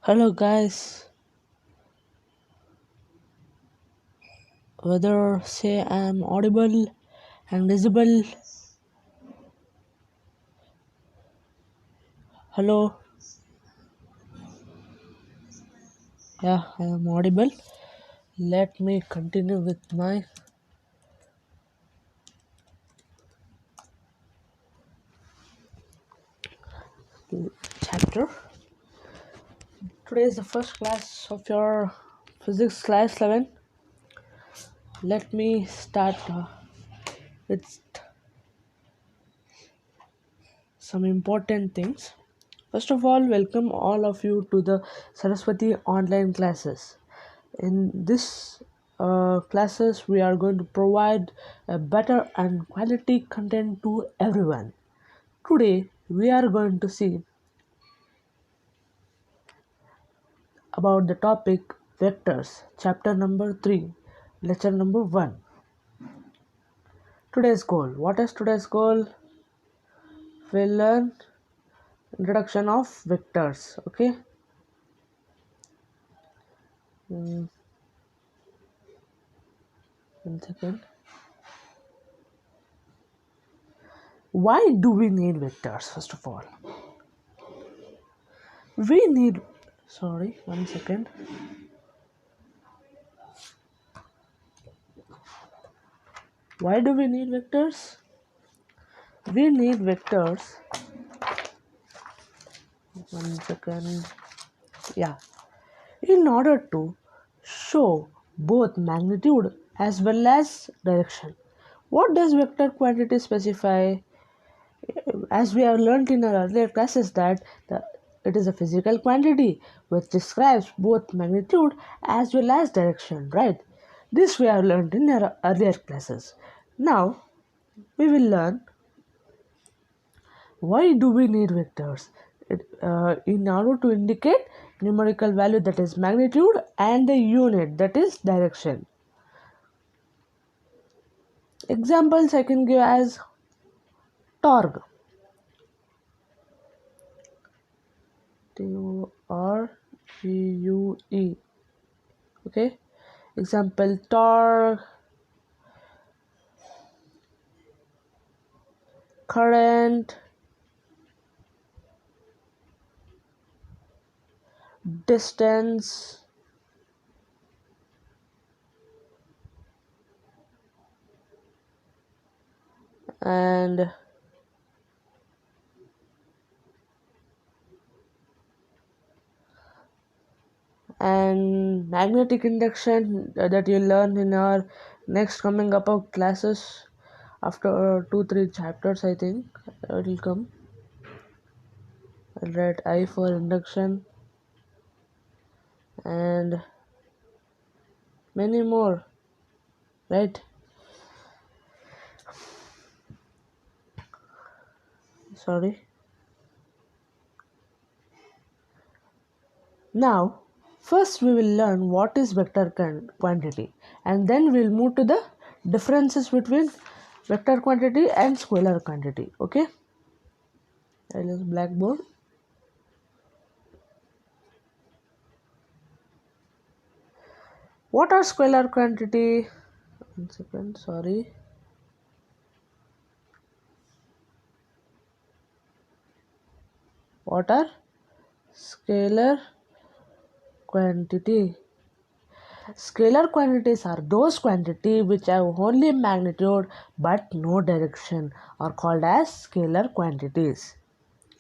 Hello guys, whether say I am audible and visible. Hello, yeah, I am audible. Let me continue with my chapter. Today is the first class of your physics class 11. Let me start with some important things. First of all, welcome all of you to the Saraswati online classes. In this classes, we are going to provide a better and quality content to everyone. Today, we are going to see about the topic vectors, chapter number 3, lecture number 1. Today's goal. What is today's goal? We'll learn introduction of vectors. Okay. Mm, 1 second. Why do we need vectors? First of all, we need. Sorry, 1 second. Why do we need vectors? We need vectors. 1 second. Yeah. In order to show both magnitude as well as direction. What does vector quantity specify? As we have learnt in our earlier classes that it is a physical quantity which describes both magnitude as well as direction, right? This we have learnt in our earlier classes. Now we will learn why do we need vectors. In order to indicate numerical value, that is magnitude, and the unit, that is direction. Examples I can give as torque. Torque. Okay. Example torque, current, distance, and magnetic induction that you learn in our next coming up of classes after 2-3 chapters. I think it will come. I'll write I for induction and many more, right? Sorry. Now first we will learn what is vector quantity, and then we'll move to the differences between vector quantity and scalar quantity. Okay, I'll use blackboard. What are scalar quantity? 1 second, sorry. What are scalar quantity? Scalar quantities are those quantities which have only magnitude but no direction, are called as scalar quantities.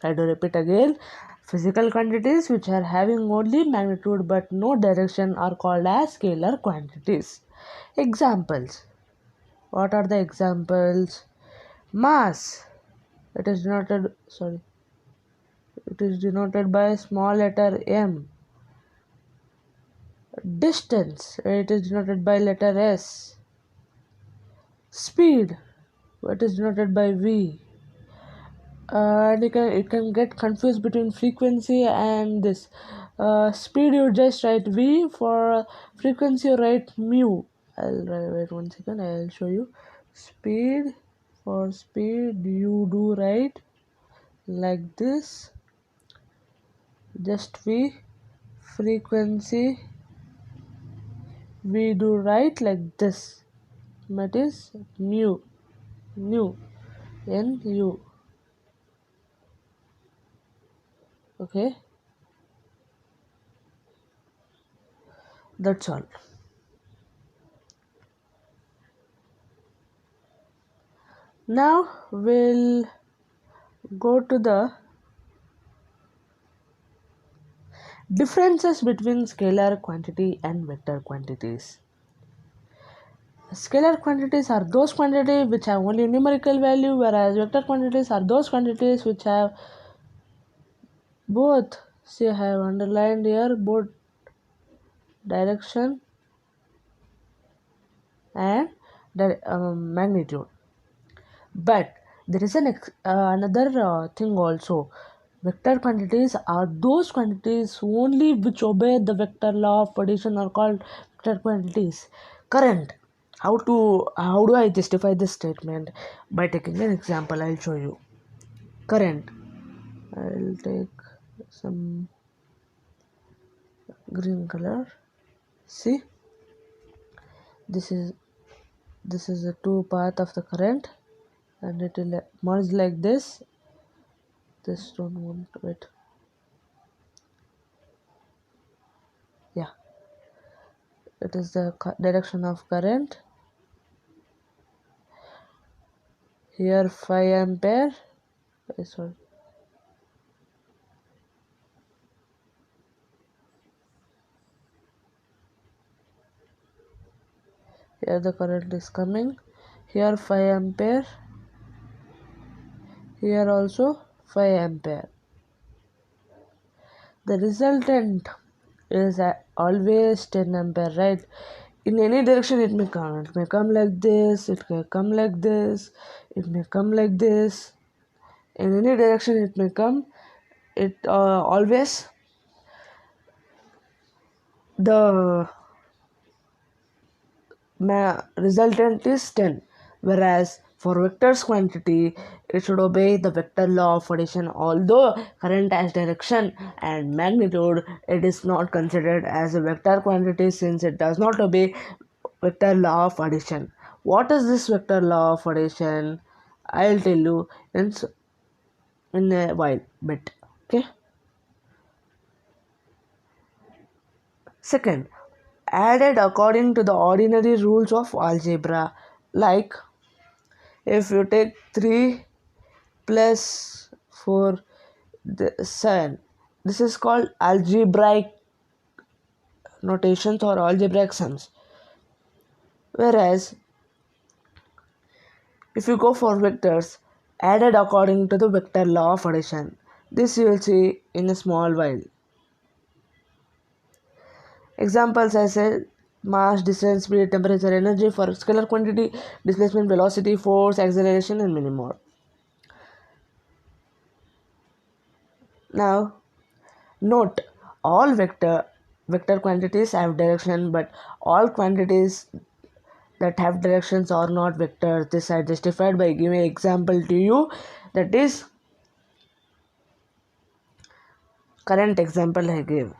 I do repeat again. Physical quantities which are having only magnitude but no direction are called as scalar quantities. Examples. What are the examples? Mass. It is denoted. Sorry. It is denoted by small letter m. Distance. It is denoted by letter s. Speed. It is denoted by v. And you can get confused between frequency and this. Speed you just write v, for frequency you write mu. Wait 1 second, I'll show you. Speed, for speed you do write like this, just v. frequency we do write like this, that is nu, nu, nu. Okay, that's all. Now we'll go to the differences between scalar quantity and vector quantities. Scalar quantities are those quantities which have only numerical value, whereas vector quantities are those quantities which have both. See, I have underlined here both direction and the magnitude. But there is another thing also. Vector quantities are those quantities only which obey the vector law of addition are called vector quantities. Current. How do I justify this statement? By taking an example, I'll show you. Current. I'll take some green color. See, this is the two path of the current, and it will merge like this. This don't want to wait. Yeah, it is the direction of current. Here 5 ampere. Sorry. Here the current is coming. Here 5 ampere. Here also 5 ampere. The resultant is always 10 ampere, right? In any direction it may come. It may come like this, it may come like this, it may come like this. In any direction it may come. It always the resultant is 10, whereas for vectors quantity it should obey the vector law of addition. Although current has direction and magnitude, it is not considered as a vector quantity since it does not obey vector law of addition. What is this vector law of addition? I'll tell you in a while bit. Okay. Second, added according to the ordinary rules of algebra, like if you take 3 plus 4 7, this is called algebraic notations or algebraic sums. Whereas if you go for vectors added according to the vector law of addition, this you will see in a small while. Examples I said: mass, distance, speed, temperature, energy for scalar quantity, displacement, velocity, force, acceleration, and many more. Now, note all vector quantities have direction, but all quantities that have directions are not vectors. This I justified by giving an example to you. That is current example I gave.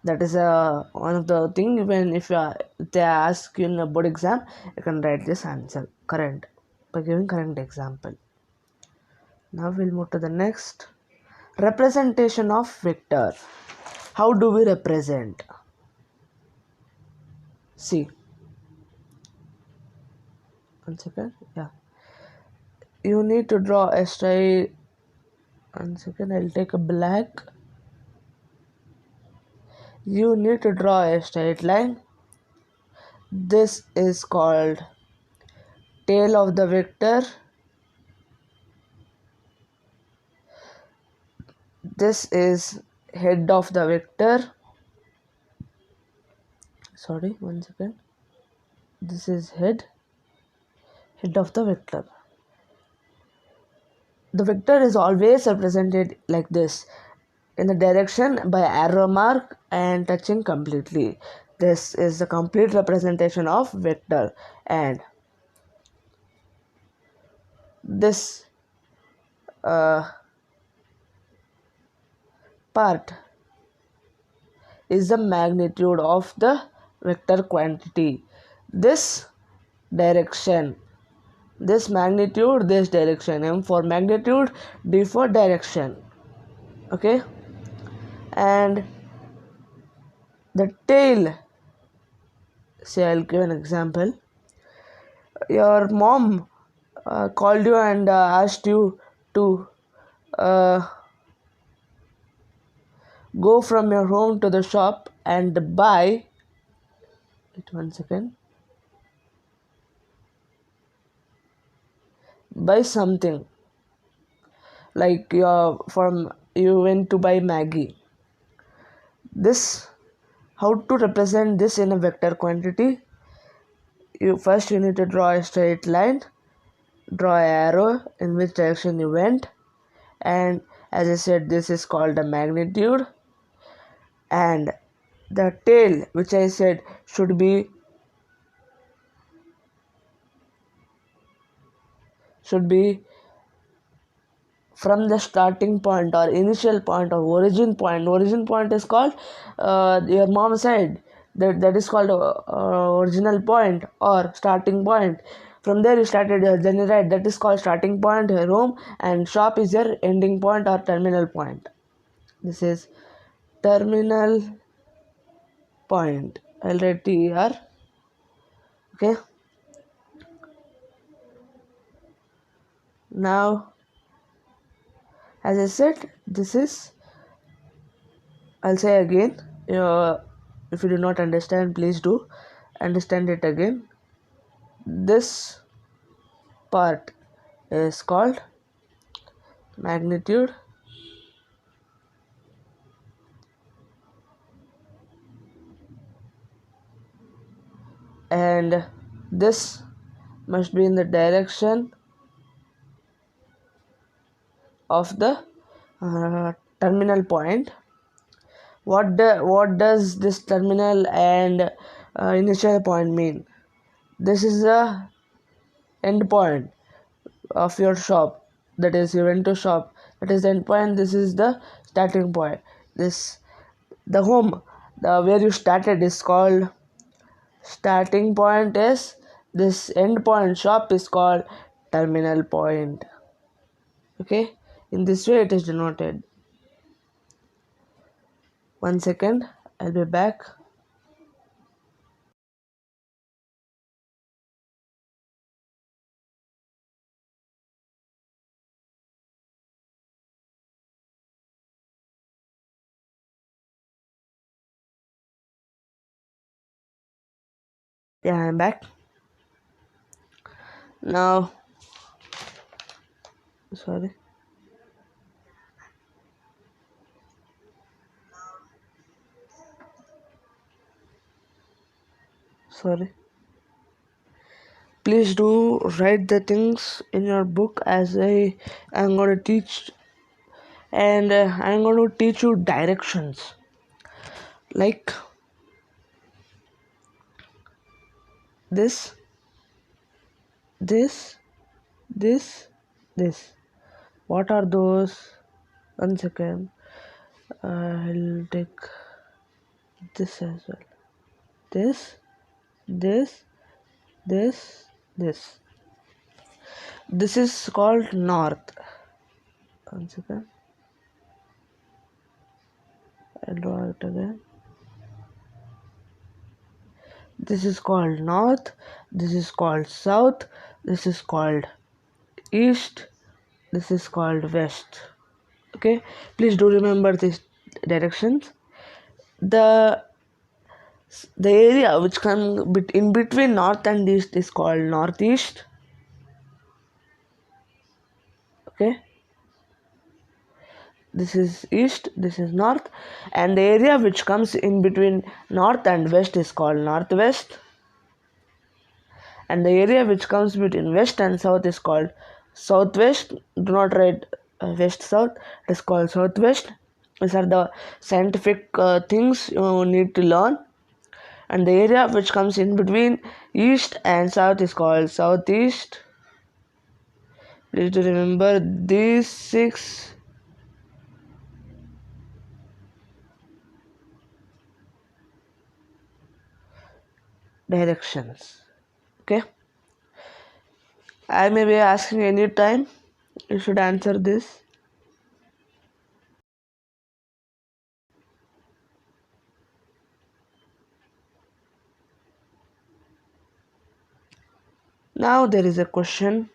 That is one of the thing. Even if they ask you in a board exam, you can write this answer current by giving current example. Now we'll move to the next. Representation of vector. How do we represent? See, 1 second. Yeah, you need to draw a straight. 1 second, I'll take a black. You need to draw a straight line. This is called tail of the vector. This is head of the vector. Sorry, 1 second. This is head of the vector. The vector is always represented like this, in the direction by arrow mark and touching completely. This is the complete representation of vector, and this part is the magnitude of the vector quantity. This direction, this magnitude, this direction. M for magnitude, D for direction. Okay, and the tail. Say, I'll give an example. Your mom called you and asked you to uh, go from your home to the shop and buy. Wait 1 second. Buy something like you went to buy Maggie. This, how to represent this in a vector quantity? You need to draw a straight line, draw an arrow in which direction you went, and as I said, this is called the magnitude, and the tail, which I said should be from the starting point or initial point or origin point. Origin point is called, your mom said that is called original point or starting point. From there you started your journey, right? That is called starting point, your home, and shop is your ending point or terminal point. This is terminal point. I'll write TR. Okay. Now, as I said, this is, I'll say again, if you do not understand, please do understand it again. This part is called magnitude, and this must be in the direction of the terminal point. What does this terminal and initial point mean? This is the end point of your shop, that is you went to shop, that is the end point. This is the starting point. This, the home, the where you started, is called starting point. Is this end point, shop, is called terminal point. Okay, in this way it is denoted. 1 second, I'll be back. Yeah, I'm back now. Sorry. Please do write the things in your book, as I am going to teach, and I'm going to teach you directions like this, this, this, this. What are those? 1 second. I'll take this as well. This, this, this, this. This is called north. 1 second. I'll draw it again. This is called north. This is called south. This is called east. This is called west. Okay, please do remember these directions. The area which comes in between north and east is called northeast. Okay, this is east, this is north, and the area which comes in between north and west is called northwest, and the area which comes between west and south is called southwest. Do not write west south, it is called southwest. These are the scientific things you need to learn. And the area which comes in between east and south is called southeast. Please do remember these 6. directions. Okay, I may be asking any time. You should answer this. Now there is a question.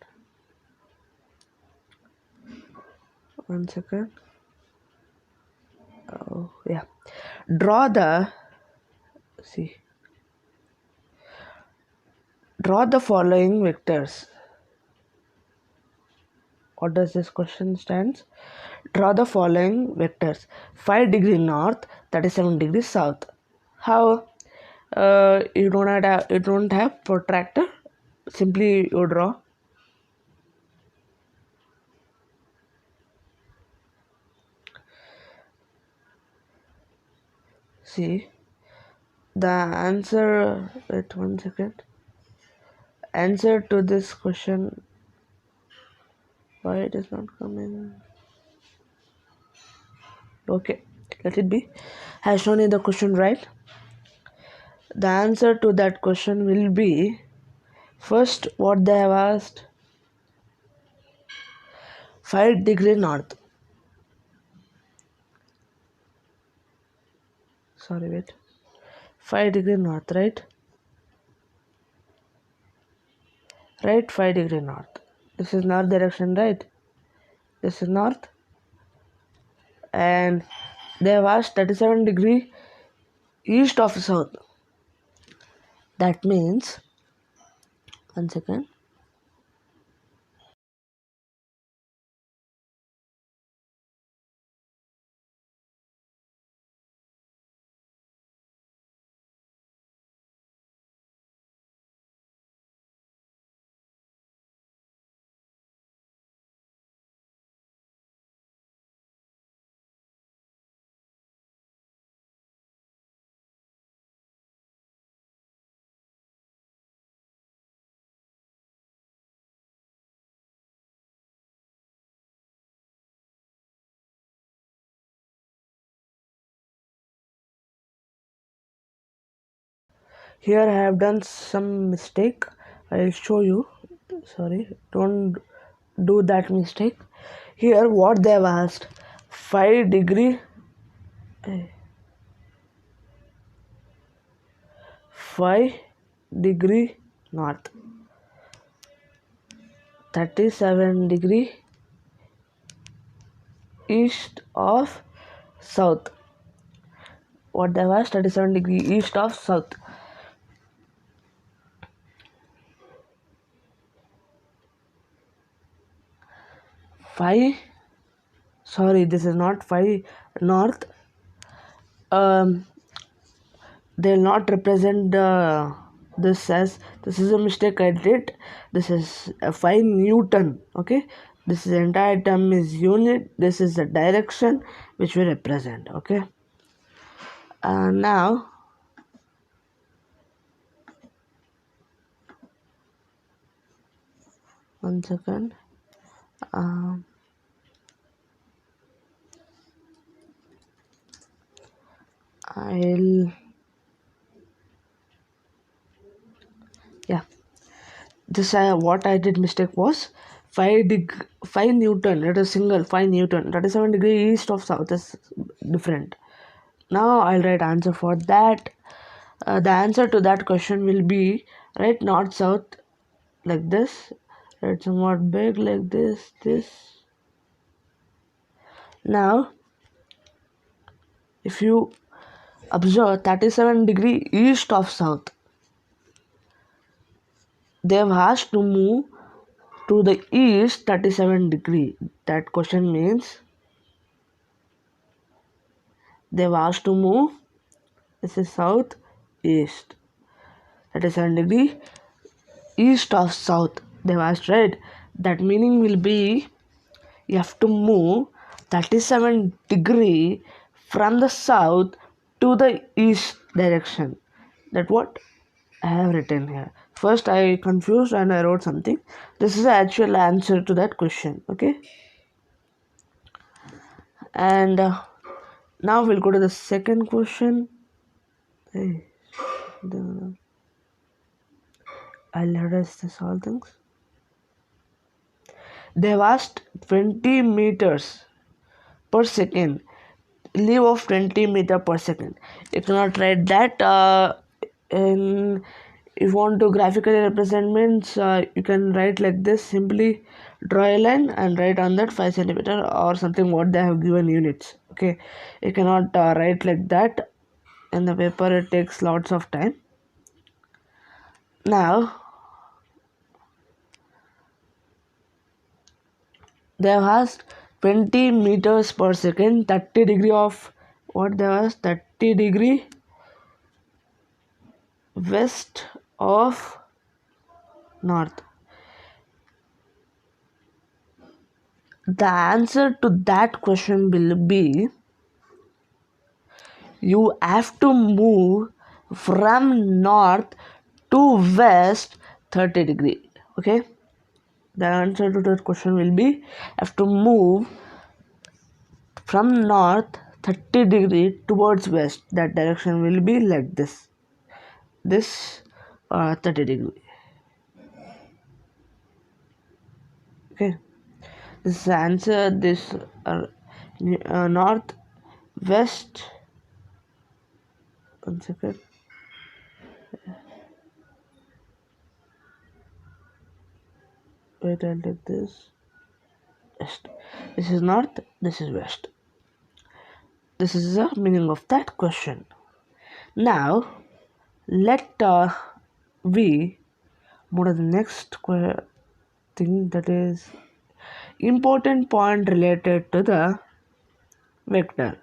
One second. Oh yeah. Draw the see. Draw the following vectors. What does this question stands? Draw the following vectors: 5 degree north, 37 degrees south. How? You don't have protractor. Simply you draw. See the answer. Wait 1 second. Answer to this question. Why it is not coming? Okay, let it be. Has shown in the question, right? The answer to that question will be first what they have asked: 5 degree north. Sorry, wait. 5 degree north, right? Right, 5 degree north. This is north direction, right? This is north. And they have asked 37 degree east of south. That means, 1 second. Here I have done some mistake. I'll show you. Sorry, don't do that mistake. Here what they have asked: 5 degree 5 degree north, 37 degree east of south. What they have asked: 37 degree east of south. 5, sorry, this is not 5 north. um they'll not represent this as, this is a mistake I did. This is a 5 Newton. Okay, this is entire term is unit. This is the direction which we represent. Okay, now 1 second. I'll yeah, this what I did mistake was 5 Newton. It is single 5 Newton. 37 degree east of south is different. Now I'll write answer for that. The answer to that question will be, right, north south like this, right, somewhat big like this. Now if you observe 37 degree east of south, they have asked to move to the east 37 degree. That question means they've asked to move, this is south east, 37 degree east of south they've asked, right? That meaning will be you have to move 37 degree from the south to the east direction. That what I have written here. First I confused and I wrote something. This is the actual answer to that question. Okay, and now we'll go to the second question. Hey, I'll address this all things. They've asked 20 meters per second, leave of 20 meter per second. You cannot write that in. If you want to graphically represent means you can write like this. Simply draw a line and write on that 5 centimeter or something what they have given units. Okay, you cannot write like that in the paper. It takes lots of time. Now they have asked 20 meters per second, 30 degree of what they asked, 30 degree west of north. The answer to that question will be, you have to move from north to west 30 degree. Okay, the answer to that question will be, have to move from north 30 degree towards west. That direction will be like this 30 degree. Okay, this is the answer. This north west. One second. Wait, I'll take this. West. This is north. This is west. This is the meaning of that question. Now, let we move to the next thing, that is important point related to the vector.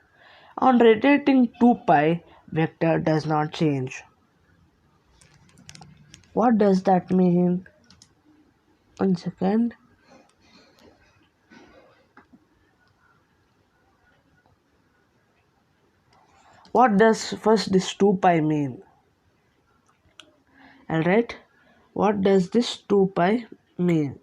On rotating 2 pi, vector does not change. What does that mean? One second. What does first this 2 pi mean? Alright, what does this 2 pi mean?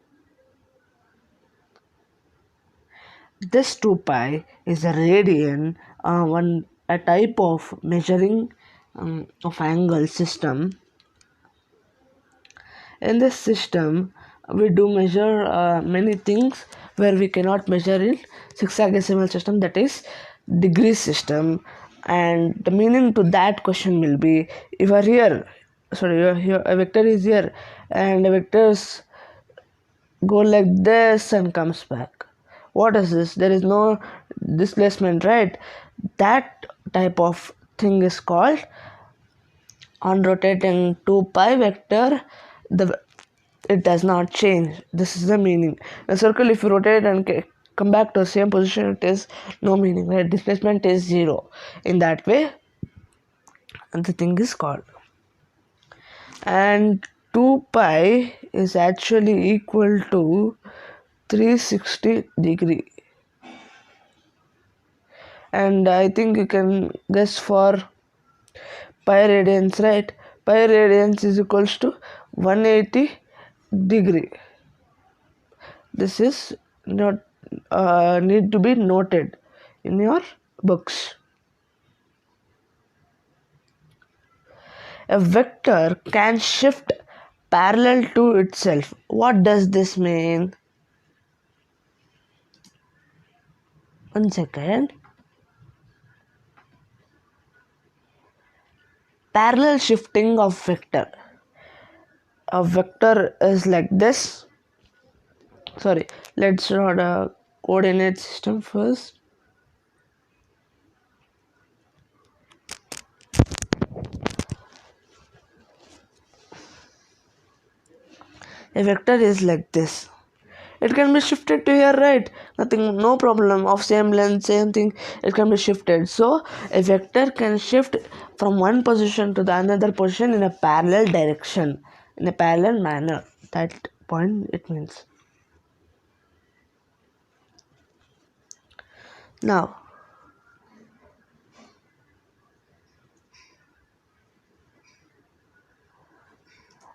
This 2 pi is a radian, a type of measuring of angle system. In this system, we do measure many things where we cannot measure in sexagesimal system, that is degree system. And the meaning to that question will be, if a vector is here and the vectors go like this and comes back. What is this? There is no displacement, right? That type of thing is called, on rotating 2 pi vector, it does not change. This is the meaning. A circle, if you rotate and come back to the same position, it is no meaning, right? Displacement is 0. In that way, the thing is called. And 2 pi is actually equal to 360 degree. And I think you can guess for pi radians, right? Pi radians is equals to 180 degree. This is not need to be noted in your books. A vector can shift parallel to itself. What does this mean? One second. Parallel shifting of vector. A vector is like this. Sorry, let's draw the coordinate system first. A vector is like this. It can be shifted to here, right? Nothing, no problem. Of same length, same thing, it can be shifted. So a vector can shift from one position to the another position in a parallel direction, in a parallel manner. That point it means. Now,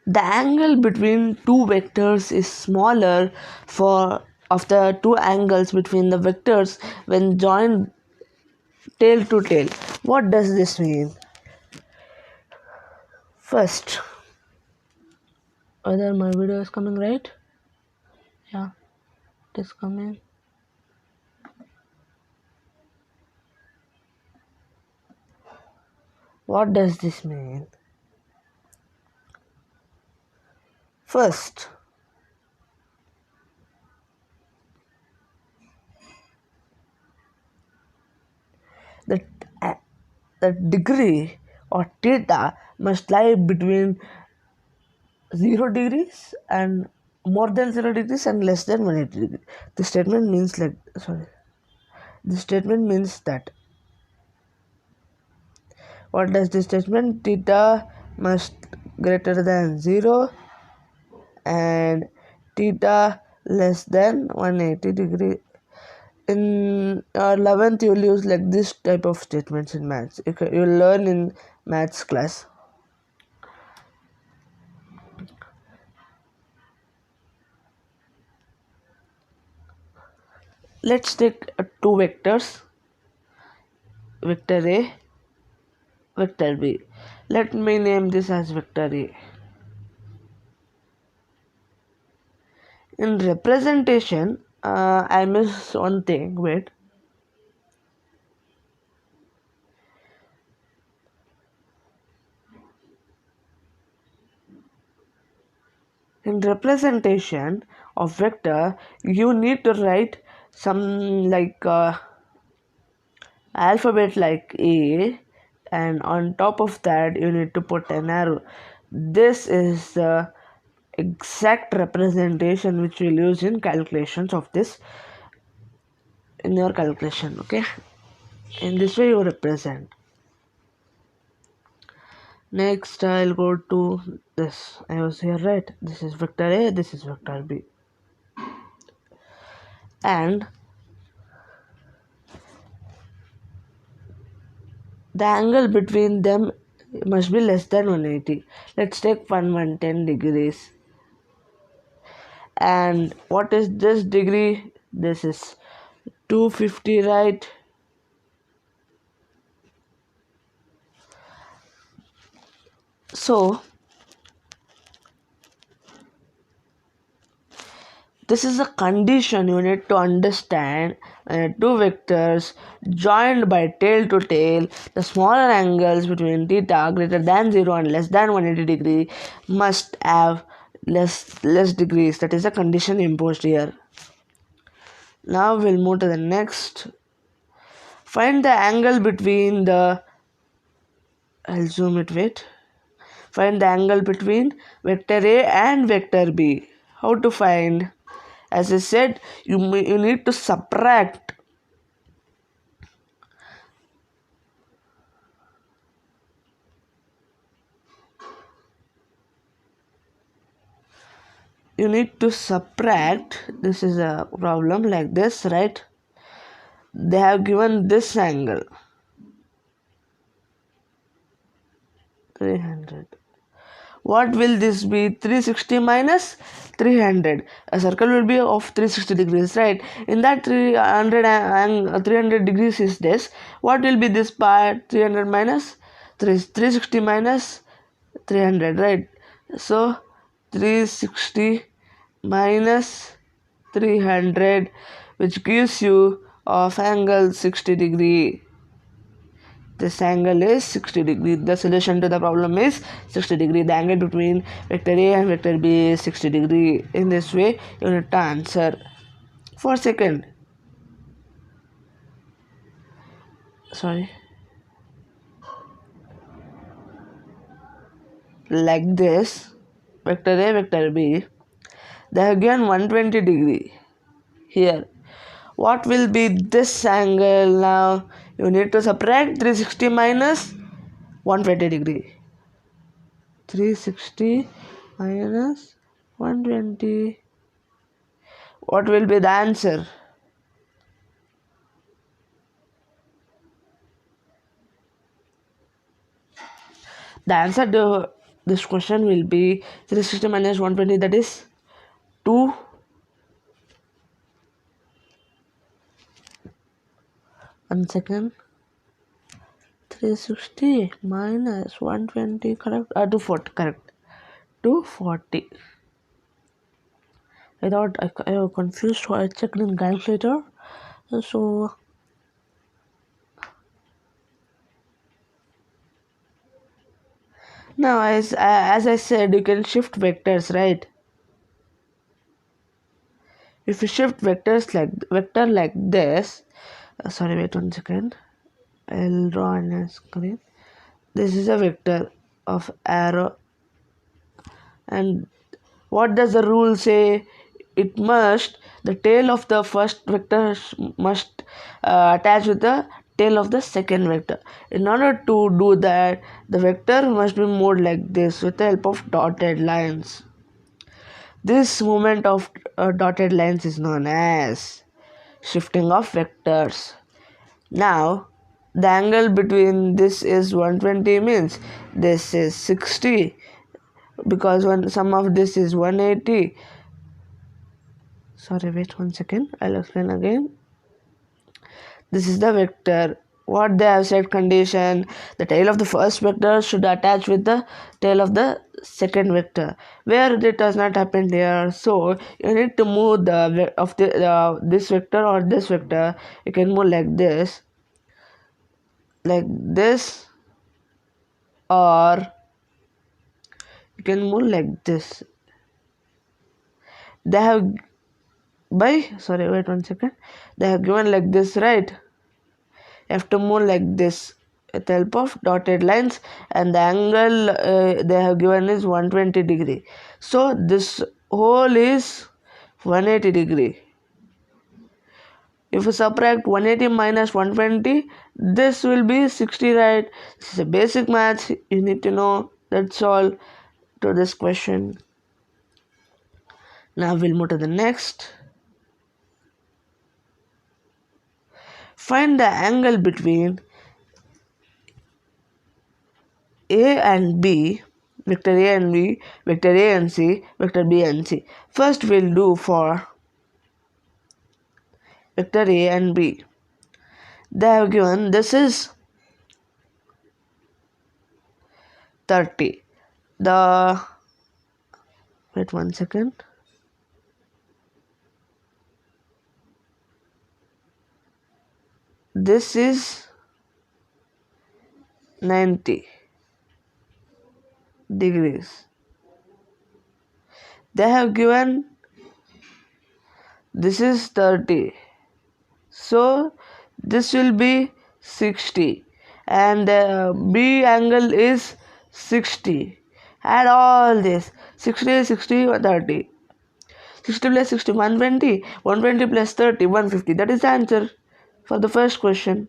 the angle between two vectors is smaller of the two angles between the vectors when joined tail to tail. What does this mean? First, whether my video is coming right. Yeah, it is coming. What does this mean? First, the, uh, the degree or theta must lie between 0 degrees and more than 0 degrees and less than 180 degrees. The statement means the statement means that. What does this statement? Theta must greater than 0 and theta less than 180 degree. In 11th you will use like this type of statements in maths. You'll learn in maths class. Let's take two vectors, vector A, vector B. Let me name this as vector A. In representation, I miss one thing. Wait. In representation of vector, you need to write some like alphabet like A, and on top of that you need to put an arrow. This is the exact representation which we'll use in calculations of this in your calculation. Okay, in this way you represent. Next I'll go to this. I was here, right? This is vector A, this is vector B, and the angle between them must be less than 180. Let's take 110 degrees. And what is this degree? This is 250, right? So this is a condition you need to understand. Two vectors joined by tail to tail, the smaller angles between theta greater than 0 and less than 180 degree must have less degrees. That is a condition imposed here. Now we'll move to the next. Find the angle between the, I'll zoom it, wait. Find the angle between vector A and vector B. How to find? As I said, you need to subtract. You need to subtract. This is a problem like this, right? They have given this angle 300. What will this be? 360 minus 300. A circle will be of 360 degrees, right? In that 300 degrees is this. What will be this part? 300 minus 360 minus 300, right? So 360 minus 300, which gives you of angle 60 degree. This angle is 60 degree. The solution to the problem is 60 degree. The angle between vector A and vector B is 60 degree. In this way, you need to answer. For a second. Sorry. Like this. Vector A, vector B. They have given 120 degree. Here. What will be this angle now? You need to subtract 360 minus 120 degree. 360 minus 120. What will be the answer? The answer to this question will be 360 minus 120, that is 2. One second. 360 minus 120, correct? 240, correct. to 40. I thought I was confused, so I checked in calculator. So now, as I said, you can shift vectors, right? If you shift vector like this, sorry, wait 1 second. I'll draw on a screen. This is a vector of arrow, and what does the rule say? It must, the tail of the first vector must attach with the tail of the second vector. In order to do that, the vector must be moved like this with the help of dotted lines. This movement of dotted lines is known as shifting of vectors. Now, the angle between this is 120, means this is 60, because one sum of this is 180. Sorry, wait 1 second. I'll explain again. This is the vector. What they have said condition, the tail of the first vector should attach with the tail of the second vector, where it does not happen here. So you need to move this vector or this vector. You can move like this, or you can move like this. They have sorry, wait 1 second. They have given like this, right? You have to move like this with the help of dotted lines, and the angle they have given is 120 degree. So this whole is 180 degree. If you subtract 180 minus 120, this will be 60, right? This is a basic math you need to know. That's all to this question. Now we'll move to the next. Find the angle between A and B, vector A and B, vector A and C, vector B and C. First we'll do for vector A and B. They have given this is 30. Wait 1 second. This is 90 degrees. They have given this is 30. So this will be 60, and the B angle is 60. Add all this, 60, 60, 30. 60 plus 60, 120. 120 plus 30, 150. That is the answer for the first question.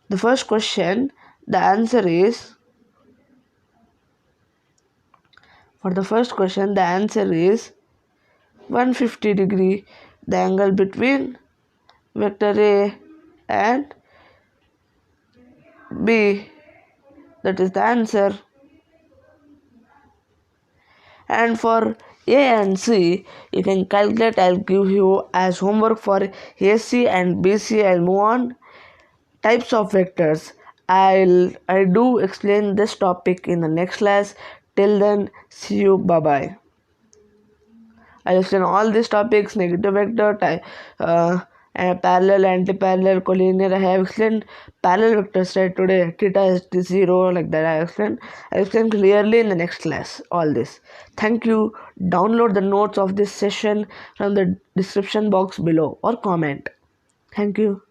The first question, the answer is, for the first question, the answer is 150 degree. The angle between vector A and B. That is the answer. And for A and C, you can calculate. I'll give you as homework for AC and BC. I'll move on. Types of vectors. I do explain this topic in the next class. Till then, see you. Bye bye. I explain all these topics: negative vector, parallel, anti-parallel, collinear. I have explained parallel vectors right today. Theta is 0, like that. I explain clearly in the next class. All this. Thank you. Download the notes of this session from the description box below or comment. Thank you.